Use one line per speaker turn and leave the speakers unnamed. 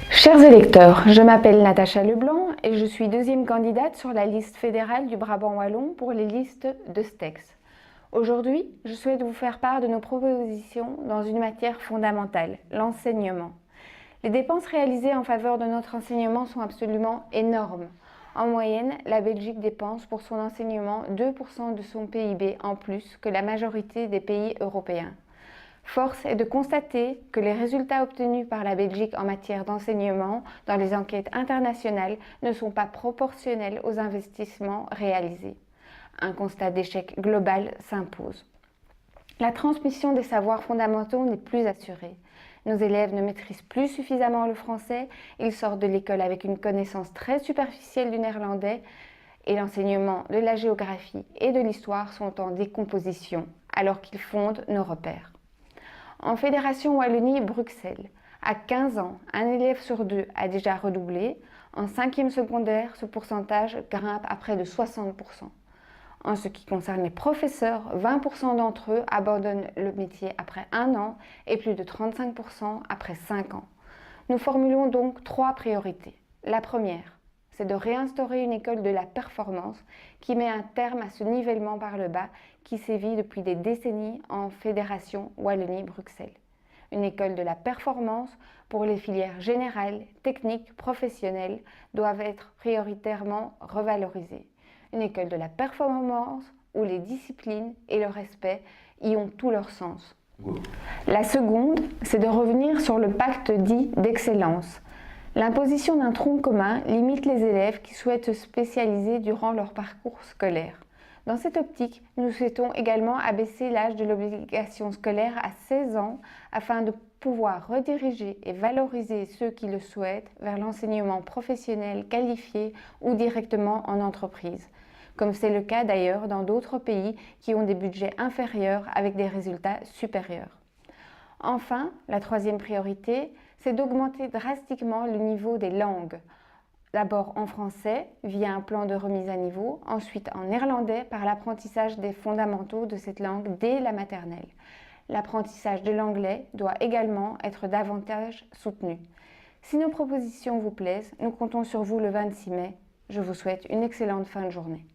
Chers électeurs, je m'appelle Natacha Leblanc et je suis deuxième candidate sur la liste fédérale du Brabant wallon pour les listes de STEX. Aujourd'hui, je souhaite vous faire part de nos propositions dans une matière fondamentale, l'enseignement. Les dépenses réalisées en faveur de notre enseignement sont absolument énormes. En moyenne, la Belgique dépense pour son enseignement 2% de son PIB en plus que la majorité des pays européens. Force est de constater que les résultats obtenus par la Belgique en matière d'enseignement dans les enquêtes internationales ne sont pas proportionnels aux investissements réalisés. Un constat d'échec global s'impose. La transmission des savoirs fondamentaux n'est plus assurée. Nos élèves ne maîtrisent plus suffisamment le français, ils sortent de l'école avec une connaissance très superficielle du néerlandais et l'enseignement de la géographie et de l'histoire sont en décomposition alors qu'ils fondent nos repères. En Fédération Wallonie-Bruxelles, à 15 ans, un élève sur deux a déjà redoublé. En 5e secondaire, ce pourcentage grimpe à près de 60%. En ce qui concerne les professeurs, 20% d'entre eux abandonnent le métier après 1 an et plus de 35% après 5 ans. Nous formulons donc 3 priorités. La première, c'est de réinstaurer une école de la performance qui met un terme à ce nivellement par le bas qui sévit depuis des décennies en Fédération Wallonie-Bruxelles. Une école de la performance pour les filières générales, techniques, professionnelles doivent être prioritairement revalorisées. Une école de la performance où les disciplines et le respect y ont tout leur sens. La seconde, c'est de revenir sur le pacte dit d'excellence. L'imposition d'un tronc commun limite les élèves qui souhaitent se spécialiser durant leur parcours scolaire. Dans cette optique, nous souhaitons également abaisser l'âge de l'obligation scolaire à 16 ans afin de pouvoir rediriger et valoriser ceux qui le souhaitent vers l'enseignement professionnel qualifié ou directement en entreprise, comme c'est le cas d'ailleurs dans d'autres pays qui ont des budgets inférieurs avec des résultats supérieurs. Enfin, la troisième priorité, c'est d'augmenter drastiquement le niveau des langues. D'abord en français, via un plan de remise à niveau, ensuite en néerlandais par l'apprentissage des fondamentaux de cette langue dès la maternelle. L'apprentissage de l'anglais doit également être davantage soutenu. Si nos propositions vous plaisent, nous comptons sur vous le 26 mai. Je vous souhaite une excellente fin de journée.